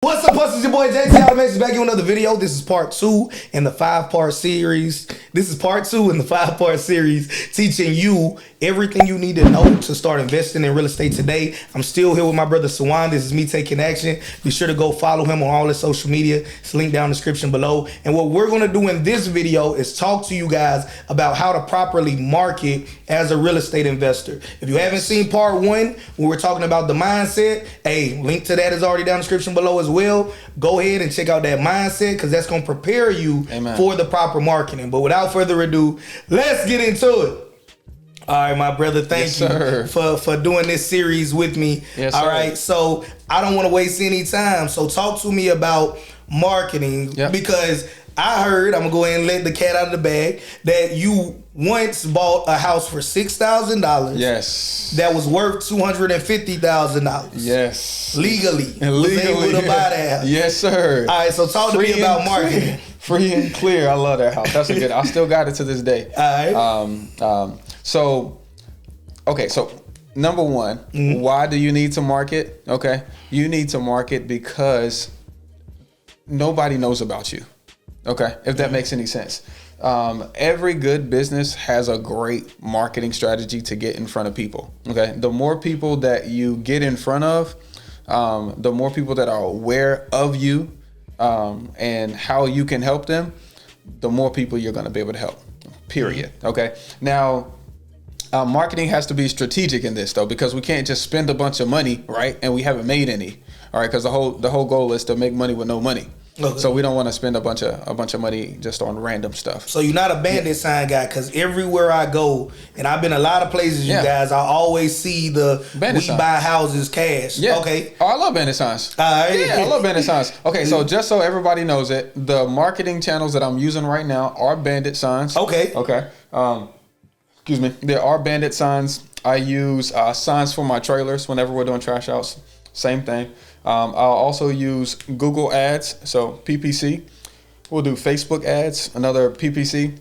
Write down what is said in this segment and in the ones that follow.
What's up, It's your boy JT Automation back in another video. This is part 2 in the 5-part series. Teaching you everything you need to know to start investing in real estate today. I'm still here with my brother Sawan. This is me taking action. Be sure to go follow him on all his social media. It's linked down in the description below. And what we're going to do in this video is talk to you guys about how to properly market as a real estate investor. If you haven't seen part 1, when we're talking about the mindset, hey, link to that is already down in the description below as well. Go ahead and check out that mindset because that's going to prepare you for the proper marketing. But without further ado, let's get into it. All right, my brother, thank you for doing this series with me. Yes, all right, so I don't want to waste any time. So talk to me about marketing because I heard, I'm going to go ahead and let the cat out of the bag, that you once bought a house for $6,000. Yes. That was worth $250,000. Yes. Legally. Was able to buy that house. Yes, sir. All right, so talk to me about marketing. Free and clear. I love that house. That's a good. I still got it to this day. All right. So number one, why do you need to market? Okay, you need to market because nobody knows about you. Okay, if that makes any sense. Every good business has a great marketing strategy to get in front of people. Okay, the more people that you get in front of, the more people that are aware of you and how you can help them, the more people you're going to be able to help. Period. Okay. Now, marketing has to be strategic in this though, because we can't just spend a bunch of money, right? And we haven't made any. All right, because the whole goal is to make money with no money. Okay. So we don't want to spend a bunch of money just on random stuff. So you're not a bandit sign guy, because everywhere I go, and I've been a lot of places, you guys, I always see the bandit sign. Buy houses cash. Yeah. Okay. Oh, I love bandit signs. Yeah, I love bandit signs. Okay, so just so everybody knows it, the marketing channels that I'm using right now are bandit signs. Okay. Okay. Excuse me. There are bandit signs. I use signs for my trailers whenever we're doing trash outs. Same thing. I'll also use Google ads, so PPC. We'll do Facebook ads, another PPC.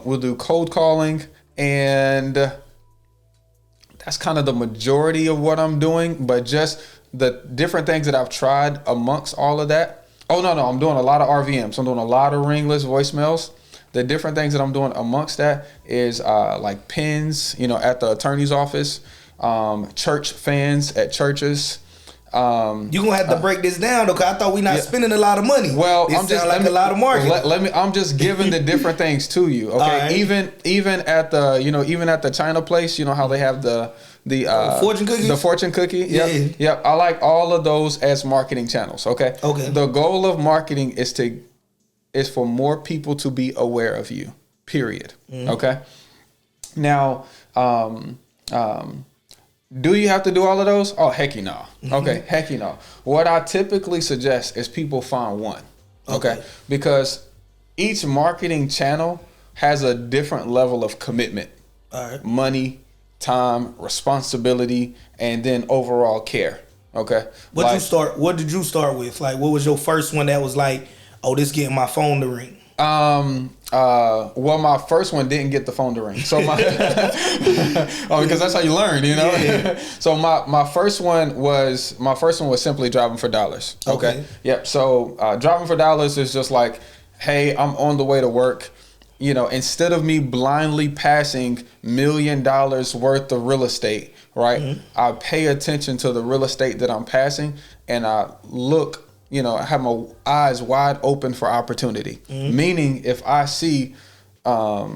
We'll do cold calling, and that's kind of the majority of what I'm doing, but just the different things that I've tried amongst all of that. Oh, no, I'm doing a lot of RVMs. I'm doing a lot of Ringless voicemails. The different things that I'm doing amongst that is like pins, at the attorney's office, church fans at churches. You're gonna have to break this down though, because I thought we're not spending a lot of money. Well, I'm just like a lot of marketing. I'm just giving the different things to you. Okay. Right. Even at the China place, how they have the fortune cookies? The fortune cookie. Yep. Yep. I like all of those as marketing channels. Okay. Okay. The goal of marketing is for more people to be aware of you. Period. Okay. Now, do you have to do all of those? Oh, hecky no. Okay, hecky no. What I typically suggest is people find one. Okay. Because each marketing channel has a different level of commitment. All right. Money, time, responsibility, and then overall care. Okay. What did you start with? Like, what was your first one that was like, oh, this getting my phone to ring? Well, my first one didn't get the phone to ring. So because that's how you learn, Yeah. So my first one was simply driving for dollars. Okay. Yep. So, driving for dollars is just like, hey, I'm on the way to work. Instead of me blindly passing $1 million worth of real estate, right? I pay attention to the real estate that I'm passing, and I look, I have my eyes wide open for opportunity. Meaning if I see, a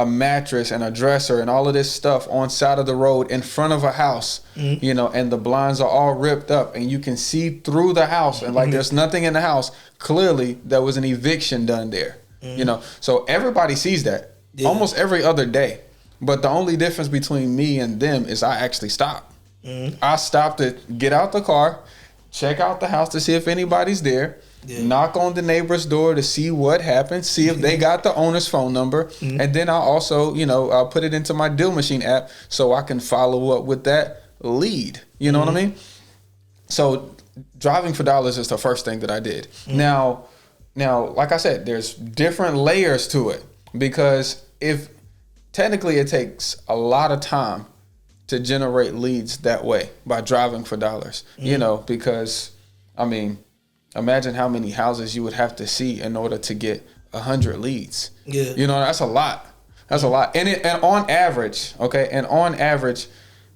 mattress and a dresser and all of this stuff on side of the road in front of a house, and the blinds are all ripped up and you can see through the house and like there's nothing in the house, clearly there was an eviction done there, So everybody sees that almost every other day. But the only difference between me and them is I actually stop. I stop to get out the car, check out the house to see if anybody's there, knock on the neighbor's door to see what happened, see if they got the owner's phone number, and then I'll also, I'll put it into my Deal Machine app so I can follow up with that lead. You know what I mean? So driving for dollars is the first thing that I did. Now, like I said, there's different layers to it, because if technically it takes a lot of time to generate leads that way by driving for dollars, because I mean, imagine how many houses you would have to see in order to get 100 leads. Yeah. You know, that's a lot. That's a lot. And on average,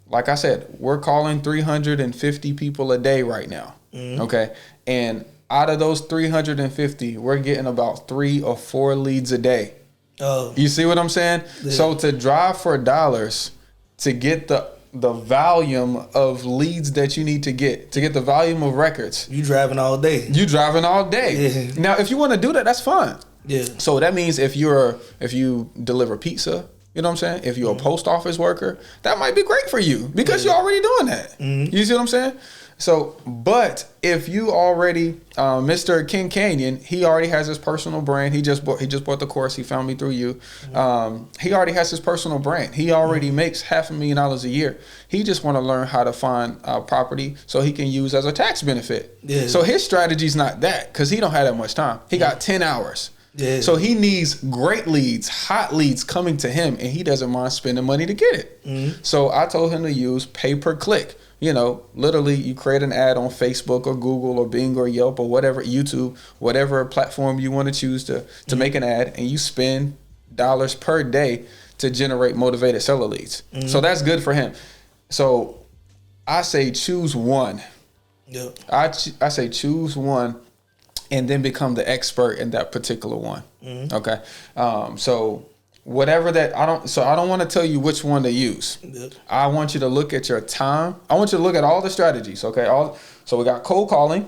like I said, we're calling 350 people a day right now. Okay. And out of those 350, we're getting about 3 or 4 leads a day. Oh. You see what I'm saying? Yeah. So to drive for dollars, to get the volume of leads that you need to get the volume of records. You driving all day. Yeah. Now, if you want to do that, that's fine. Yeah. So that means if you deliver pizza, you know what I'm saying? If you're a post office worker, that might be great for you because you're already doing that. You see what I'm saying? So, but if you already, Mr. King Canyon, he already has his personal brand. He just bought the course. He found me through you. He already has his personal brand. He already makes $500,000 a year. He just want to learn how to find property so he can use as a tax benefit. Yeah. So his strategy's not that because he don't have that much time. He got 10 hours. Yeah. So he needs great leads, hot leads coming to him, and he doesn't mind spending money to get it. So I told him to use pay per click. You know, literally you create an ad on Facebook or Google or Bing or Yelp or whatever, YouTube, whatever platform you want to choose to make an ad, and you spend dollars per day to generate motivated seller leads. So that's good for him. So I say choose one. Yep. I say choose one and then become the expert in that particular one. Okay. So whatever that, I don't want to tell you which one to use. Yep. I want you to look at your time. I want you to look at all the strategies. Okay. So we got cold calling.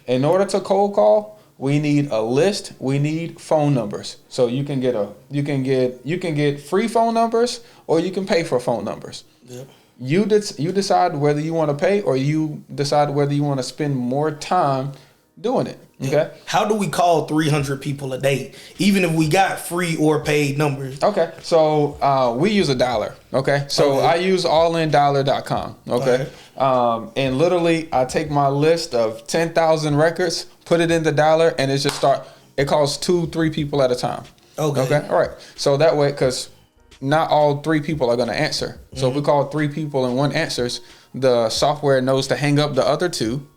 In order to cold call, we need a list. We need phone numbers. So you can get free phone numbers or you can pay for phone numbers. Yep. You decide whether you want to pay or you decide whether you want to spend more time doing it. Okay. How do we call 300 people a day, even if we got free or paid numbers? Okay. So we use $1. Okay. So I use allinDollar.com. Okay. Right. And literally I take my list of 10,000 records, put it in the dollar, and it calls 2-3 people at a time. Okay. Okay. All right. So that way, because not all 3 people are going to answer. So if we call 3 people and one answers, the software knows to hang up the other 2.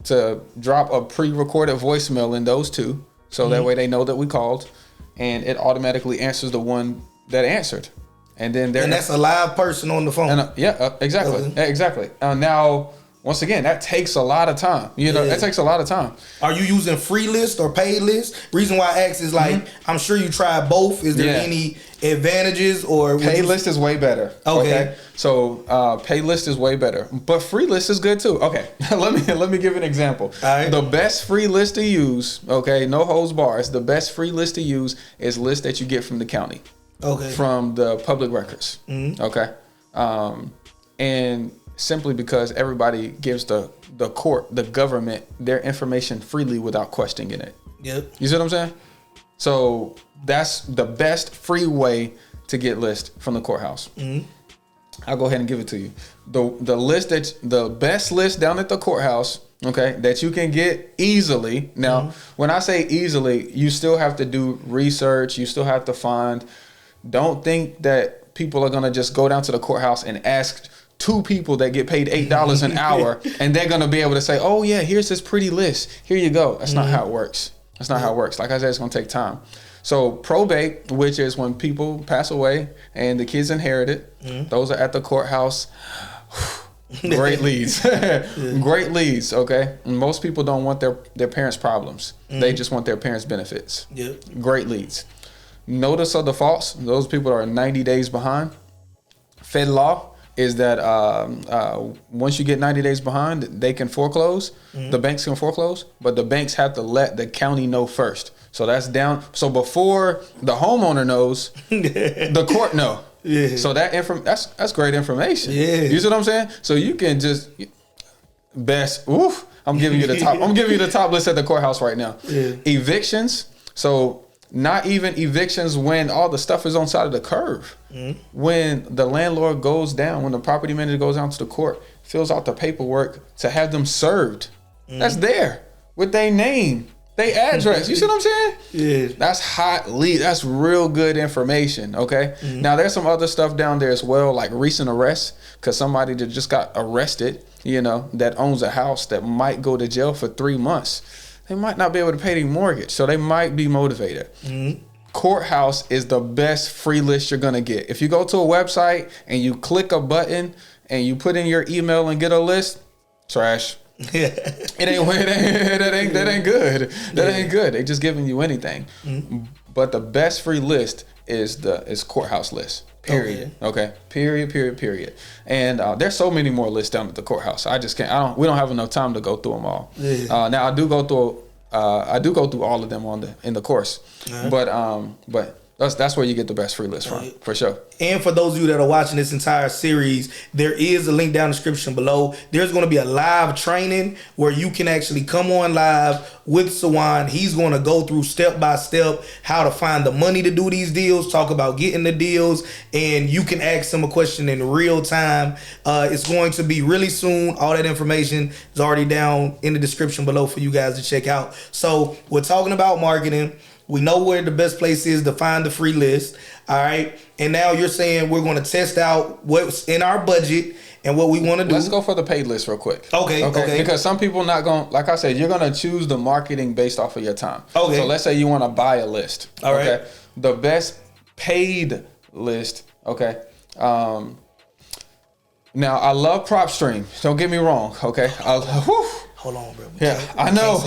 To drop a pre-recorded voicemail in those 2, so that way they know that we called, and it automatically answers the one that answered, and that's a live person on the phone. And, exactly, exactly. Now, once again, that takes a lot of time. That takes a lot of time. Are you using free list or paid list? Reason why I ask is I'm sure you tried both. Is there any advantages or paid list is way better? Okay. So paid list is way better, but free list is good too. Okay, let me give an example. All right. The best free list to use, okay, no holds bars. The best free list to use is list that you get from the county. Okay. From the public records. Okay. And simply because everybody gives the court, the government, their information freely without questioning it. Yep. You see what I'm saying? So that's the best free way to get list from the courthouse. I'll go ahead and give it to you. The best list down at the courthouse, okay, that you can get easily. Now, when I say easily, you still have to do research. You still have to find. Don't think that people are gonna just go down to the courthouse and ask 2 people that get paid $8 an hour, and they're gonna be able to say, "Oh yeah, here's this pretty list. Here you go." That's not how it works. That's not how it works. Like I said, it's gonna take time. So probate, which is when people pass away and the kids inherit it, those are at the courthouse. Great leads. Great leads. Okay. And most people don't want their parents' problems. They just want their parents' benefits. Yep. Great leads. Notice of defaults. Those people are 90 days behind. Fed law is that once you get 90 days behind, they can foreclose. The banks can foreclose, but the banks have to let the county know first. So that's down. So before the homeowner knows, the court know. Yeah. So that's great information. Yeah. You see what I'm saying? So you can just I'm giving you the top. I'm giving you the top list at the courthouse right now. Yeah. Evictions. So not even evictions when all the stuff is on side of the curve. When the landlord goes down, when the property manager goes down to the court, fills out the paperwork to have them served. That's there with their name, their address. You see what I'm saying? Yeah. That's hot lead. That's real good information. Okay. Now there's some other stuff down there as well, like recent arrests, because somebody that just got arrested that owns a house that might go to jail for 3 months. They might not be able to pay their mortgage, so they might be motivated. Mm-hmm. Courthouse is the best free list you're gonna get. If you go to a website and you click a button and you put in your email and get a list, trash. That ain't good. That ain't good. They just giving you anything. Mm-hmm. But the best free list is courthouse list. Period. Okay. Period. And there's so many more lists down at the courthouse. I just can't. We don't have enough time to go through them all. Yeah. Now I do go through all of them in the course. But that's where you get the best free list from, for sure. And for those of you that are watching this entire series, there is a link down in the description below. There's going to be a live training where you can actually come on live with Sawan. He's going to go through step by step how to find the money to do these deals, talk about getting the deals, and you can ask him a question in real time. It's going to be really soon. All that information is already down in the description below for you guys to check out. So we're talking about marketing. We know where the best place is to find the free list. All right. And now you're saying we're going to test out what's in our budget and what we want to do. Let's go for the paid list real quick. Okay. Because some people not going, like I said, you're going to choose the marketing based off of your time. Okay. So let's say you want to buy a list. All right. The best paid list. Okay. Now I love PropStream. Don't get me wrong. Okay. Hold on, bro. I know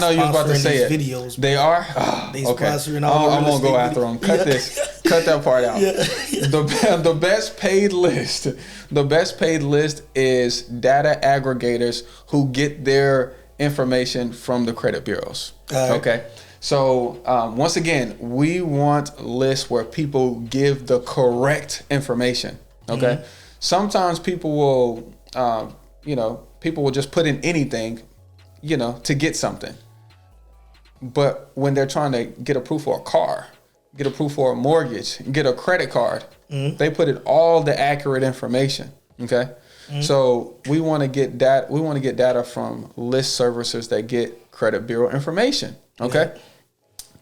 you was about to say it. Videos, they are? They okay. Sponsoring all I'm going to go after them. Cut that part out. The best paid list. The best paid list is data aggregators who get their information from the credit bureaus. Okay. So once again, we want lists where people give the correct information. Okay. Mm-hmm. Sometimes people will, people will just put in anything, to get something. But when they're trying to get approved for a car, get approved for a mortgage, get a credit card, they put in all the accurate information. Okay. So we want to get that. We want to get data from list servicers that get credit bureau information. Okay.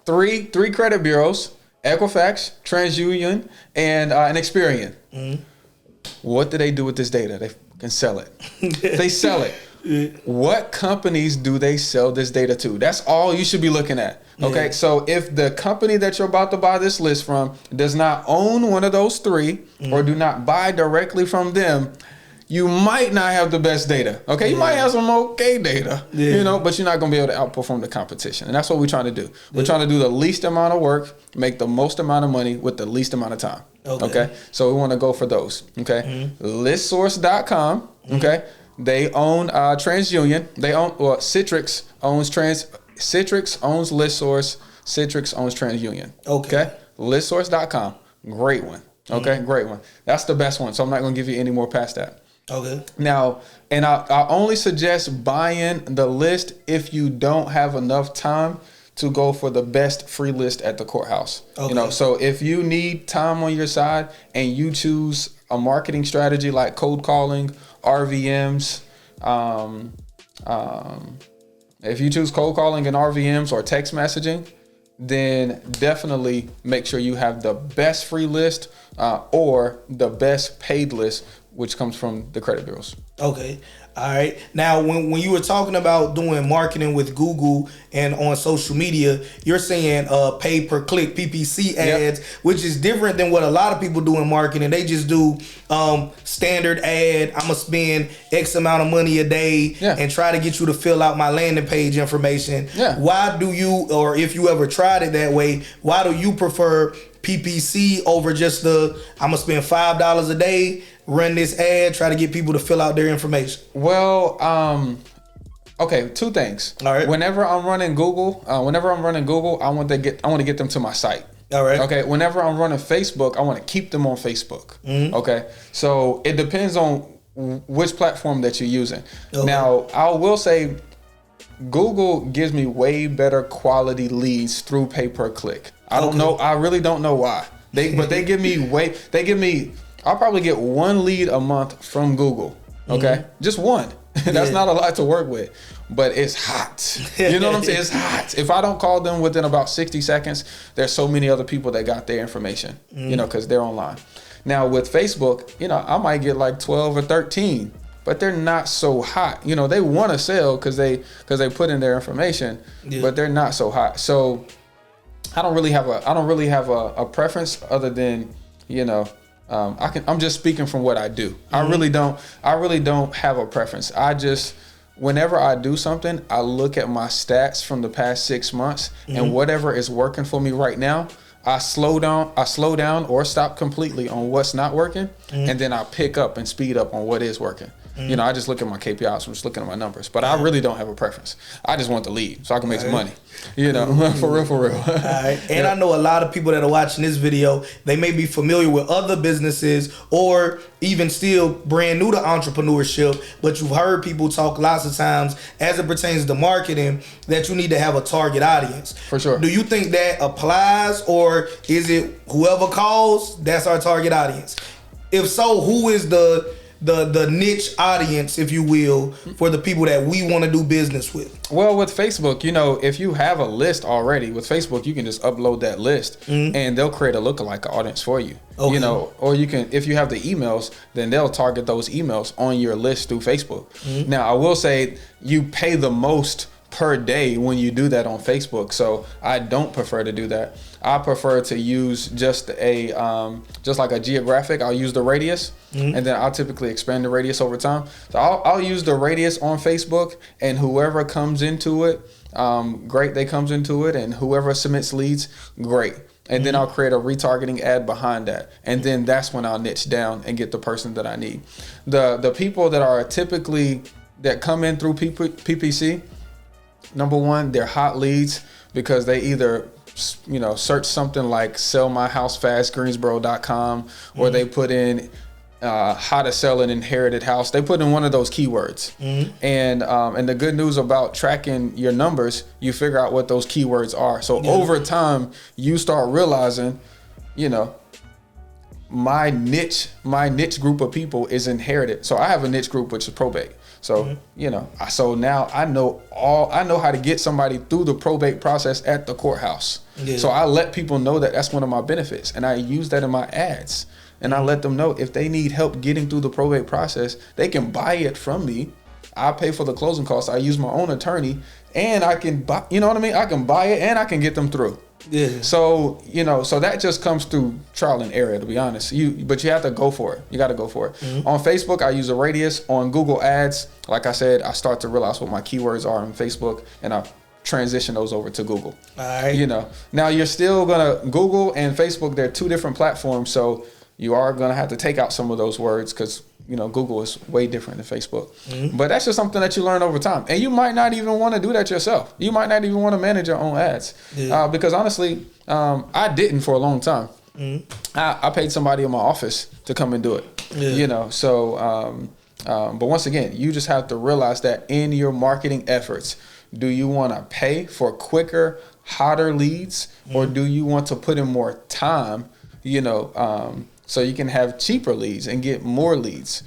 Three credit bureaus: Equifax, TransUnion, and Experian. What do they do with this data? They can sell it. They sell it. What companies do they sell this data to? That's all you should be looking at. Okay. Yeah. So if the company that you're about to buy this list from does not own one of those three or do not buy directly from them, you might not have the best data. Okay. You might have some okay data, but you're not going to be able to outperform the competition. And that's what we're trying to do. We're trying to do the least amount of work, make the most amount of money with the least amount of time. Okay. So we want to go for those. Okay. Listsource.com. Okay. They own TransUnion. They own Citrix owns Citrix owns ListSource. Citrix owns TransUnion. Okay. Listsource.com. Great one. Okay. Great one. That's the best one. So I'm not going to give you any more past that. Okay. Now, and I only suggest buying the list if you don't have enough time to go for the best free list at the courthouse. Okay. So if you need time on your side and you choose a marketing strategy like cold calling, RVMs, if you choose cold calling and RVMs or text messaging, then definitely make sure you have the best free list or the best paid list, which comes from the credit bureaus. Okay. All right. Now, when you were talking about doing marketing with Google and on social media, you're saying pay per click, PPC ads, which is different than what a lot of people do in marketing. They just do standard ad. I'm going to spend X amount of money a day and try to get you to fill out my landing page information. Yeah. Why do you, or if you ever tried it that way, why do you prefer PPC over just I'm going to spend $5 a day, run this ad, try to get people to fill out their information? Well, okay, two things. All right. Whenever I'm running Google, I want to get them to my site. All right. Okay. Whenever I'm running Facebook, I want to keep them on Facebook. Mm-hmm. Okay. So it depends on which platform that you're using. Okay. Now, I will say Google gives me way better quality leads through pay per click. I don't know. I really don't know why. They give me I'll probably get one lead a month from Google. Okay. Mm-hmm. Just one. That's not a lot to work with, but it's hot. You know what I'm saying? It's hot. If I don't call them within about 60 seconds, there's so many other people that got their information, because they're online. Now with Facebook, I might get like 12 or 13 but they're not so hot. You know, they want to sell because they put in their information, but they're not so hot. So I don't really have a preference other than, you know, I'm just speaking from what I do. I really don't have a preference. Whenever I do something, I look at my stats from the past 6 months, and whatever is working for me right now, I slow down or stop completely on what's not working, and then I pick up and speed up on what is working. You know, I just look at my KPIs. I'm just looking at my numbers, but I really don't have a preference. I just want to lead so I can make some money. You know, for real. All right. And I know a lot of people that are watching this video, they may be familiar with other businesses or even still brand new to entrepreneurship, but you've heard people talk lots of times as it pertains to marketing that you need to have a target audience. For sure. Do you think that applies, or is it whoever calls, that's our target audience? If so, who is the niche audience, if you will, for the people that we want to do business with? Well, with Facebook, you know, if you have a list already, with Facebook, you can just upload that list and they'll create a lookalike audience for you. Okay. You know, or you can, if you have the emails, then they'll target those emails on your list through Facebook. Now, I will say you pay the most per day when you do that on Facebook. So I don't prefer to do that. I prefer to use just like a geographic. I'll use the radius, and then I'll typically expand the radius over time. So I'll use the radius on Facebook, and whoever comes into it, great, they comes into it, and whoever submits leads, great. And then I'll create a retargeting ad behind that. And then that's when I'll niche down and get the person that I need. The people that are typically, that come in through PPC, number one, they're hot leads because they either, you know, search something like sell my house fast, Greensboro.com, or they put in how to sell an inherited house. They put in one of those keywords. And the good news about tracking your numbers, you figure out what those keywords are. So over time, you start realizing, you know, my niche group of people is inherited. So I have a niche group, which is probate. So, you know, so now I know how to get somebody through the probate process at the courthouse. So I let people know that that's one of my benefits, and I use that in my ads. And I let them know if they need help getting through the probate process, they can buy it from me. I pay for the closing costs. I use my own attorney, and I can buy, you know what I mean? I can buy it and I can get them through. So, you know, so that just comes through trial and error, to be honest. But you have to go for it. You got to go for it. On Facebook, I use a radius. On Google Ads, like I said, I start to realize what my keywords are on Facebook, and I transition those over to Google. All right. You know, now you're still gonna, Google and Facebook, they're two different platforms, so you are gonna have to take out some of those words because, you know, Google is way different than Facebook. But that's just something that you learn over time. And you might not even want to do that yourself. You might not even want to manage your own ads. Because honestly, I didn't for a long time. I paid somebody in my office to come and do it. You know, so, but once again, you just have to realize that in your marketing efforts, do you want to pay for quicker, hotter leads, or do you want to put in more time, you know, so you can have cheaper leads and get more leads?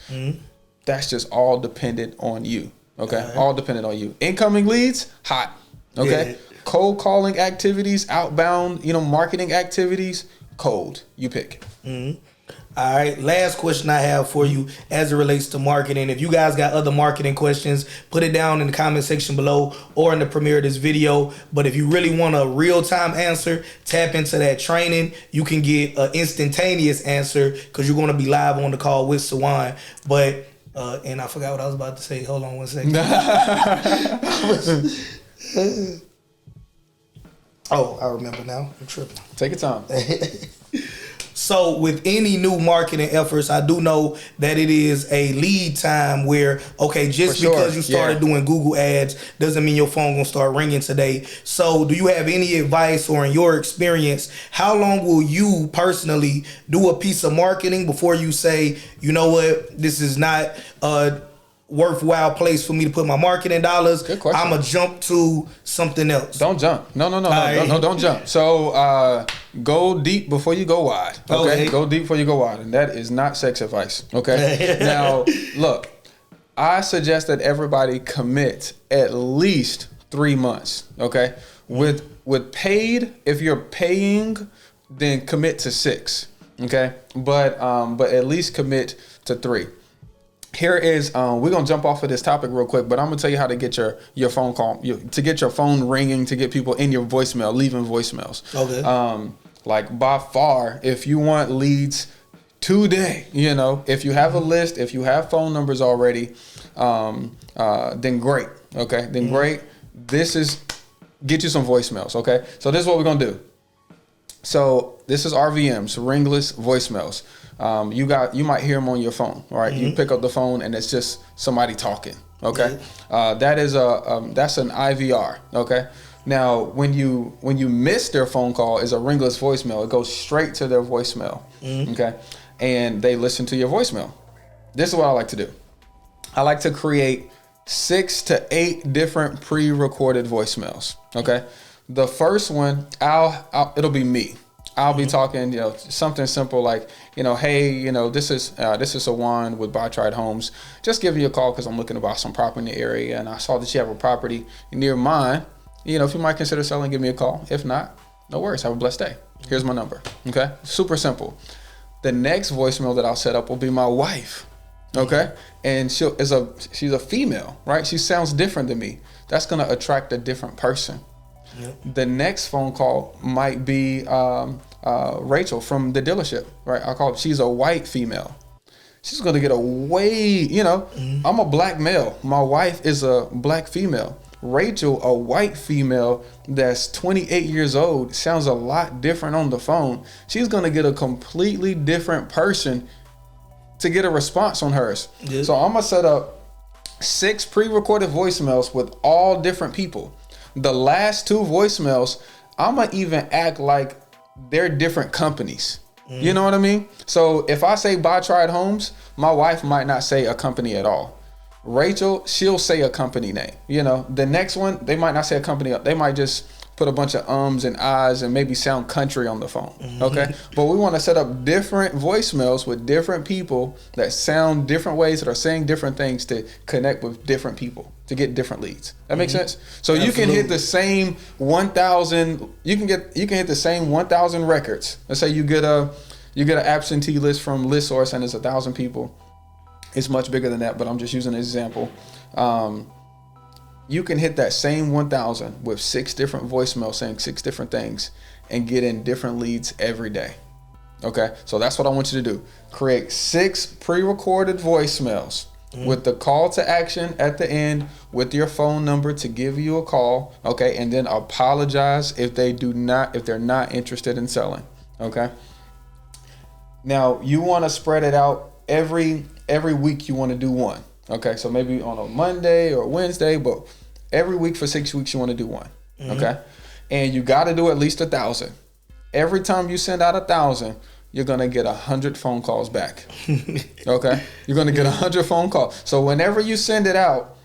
That's just all dependent on you. Okay. All dependent on you. Incoming leads, hot. Okay. Cold calling activities, outbound, you know, marketing activities, cold. You pick. All right, last question I have for you as it relates to marketing. If you guys got other marketing questions, put it down in the comment section below or in the premiere of this video. But if you really want a real-time answer, tap into that training. You can get an instantaneous answer because you're going to be live on the call with Sawan. But, and I forgot what I was about to say. Hold on one second. Oh, I remember now. I'm tripping. Take your time. So with any new marketing efforts, I do know that it is a lead time where, okay, just because you started doing Google ads doesn't mean your phone gonna start ringing today. So do you have any advice, or in your experience, how long will you personally do a piece of marketing before you say, you know what, this is not a worthwhile place for me to put my marketing dollars? Good question. I'm gonna jump to something else. Don't jump. No, don't jump. So go deep before you go wide. Okay? Go deep before you go wide. And that is not sex advice. Okay. Now, look, I suggest that everybody commit at least 3 months. Okay. With paid, if you're paying, then commit to 6. Okay. But at least commit to 3. here is we're gonna jump off of this topic real quick, but I'm gonna tell you how to get your phone call, to get your phone ringing, to get people in your voicemail, leaving voicemails. Okay. Like by far, if you want leads today, if you have a list, if you have phone numbers already, then great. Okay, then great. This is get you some voicemails. Okay, so this is what we're gonna do. So this is RVMs, Ringless voicemails. You might hear them on your phone, right? You pick up the phone and it's just somebody talking. Okay, that's an IVR. Okay. Now, when you miss their phone call, is a ringless voicemail. It goes straight to their voicemail. Okay, and they listen to your voicemail. This is what I like to do. I like to create 6 to 8 different pre-recorded voicemails. Okay, the first one, it'll be me. I'll be talking, something simple like, hey, this is Sawan with Buy Tried Homes. Just giving you a call because I'm looking to buy some property in the area, and I saw that you have a property near mine. If you might consider selling, give me a call. If not, no worries. Have a blessed day. Here's my number. Okay, super simple. The next voicemail that I'll set up will be my wife. Okay, and she's a female, right? She sounds different than me. That's gonna attract a different person. Yep. The next phone call might be Rachel from the dealership, right? I'll call her. She's a white female. She's going to get I'm a black male. My wife is a black female. Rachel, a white female that's 28 years old, sounds a lot different on the phone. She's going to get a completely different person to get a response on hers. Yep. So I'm going to set up 6 pre-recorded voicemails with all different people. The last 2 voicemails, I'm going to even act like they're different companies. You know what I mean? So if I say Buy Tried Homes, my wife might not say a company at all. Rachel, she'll say a company name. The next one, they might not say a company. They might just put a bunch of ums and ahs and maybe sound country on the phone. Okay? But we want to set up different voicemails with different people that sound different ways, that are saying different things, to connect with different people, to get different leads. That makes sense? So Absolutely. You can hit the same 1,000, you can hit the same 1,000 records. Let's say you get an absentee list from ListSource and it's 1,000 people. It's much bigger than that, but I'm just using an example. You can hit that same 1,000 with 6 different voicemails saying 6 different things and get in different leads every day. Okay, so that's what I want you to do. Create 6 pre-recorded voicemails with the call to action at the end, with your phone number to give you a call. Okay, and then apologize if they're not interested in selling. Okay. Now you want to spread it out every week. You want to do one. Okay, so maybe on a Monday or Wednesday, but every week for 6 weeks you want to do one. Okay, and you got to do at least 1,000. Every time you send out 1,000, you're gonna get 100 phone calls back. Okay, you're gonna get 100 phone calls. So whenever you send it out,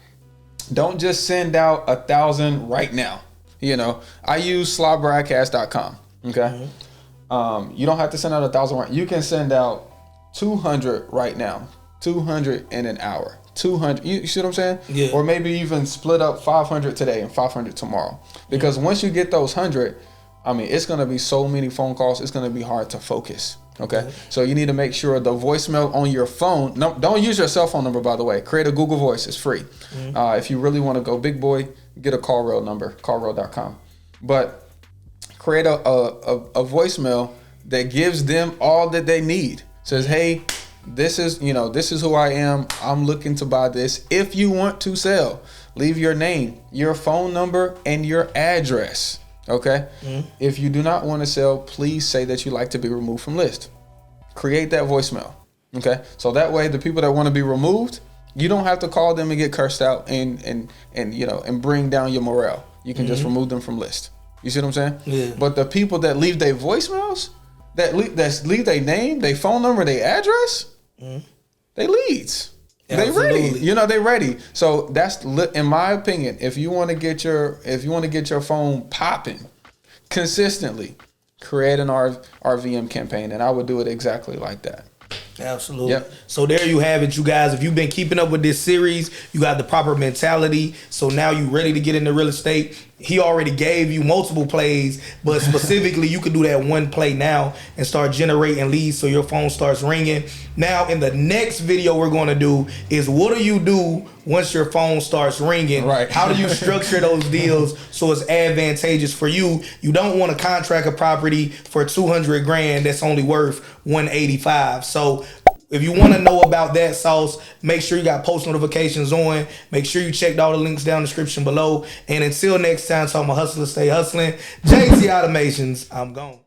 don't just send out 1,000 right now. I use slybroadcast.com. Okay, you don't have to send out 1,000 right. You can send out 200 right now. 200 in an hour. 200, you see what I'm saying? Yeah. Or maybe even split up 500 today and 500 tomorrow. Because once you get those 100, it's going to be so many phone calls, it's going to be hard to focus. Okay? So you need to make sure the voicemail on your phone, no, don't use your cell phone number, by the way. Create a Google Voice, it's free. If you really want to go big boy, get a CallRail number, callrail.com. But create a voicemail that gives them all that they need. Says, hey, this is who I am. I'm looking to buy this. If you want to sell, leave your name, your phone number, and your address. Okay. If you do not want to sell, please say that you like to be removed from list. Create that voicemail. Okay. So that way, the people that want to be removed, you don't have to call them and get cursed out and bring down your morale. You can just remove them from list. You see what I'm saying? Yeah. But the people that leave their voicemails, that leave their name, their phone number, their address, they leads. Absolutely. They ready. They ready. So that's, in my opinion, if you want to get your phone popping consistently, create an RVM campaign, and I would do it exactly like that. Absolutely. Yep. So there you have it, you guys. If you've been keeping up with this series, you got the proper mentality. So now you're ready to get into real estate. he already gave you multiple plays, but specifically you could do that one play now and start generating leads so your phone starts ringing. Now in the next video we're going to do is what do you do once your phone starts ringing? Right. How do you structure those deals so it's advantageous for you? You don't want to contract a property for 200 grand that's only worth 185. So if you want to know about that sauce, make sure you got post notifications on. Make sure you checked all the links down in the description below. And until next time, so I'm a hustler, stay hustling. JT Automations, I'm gone.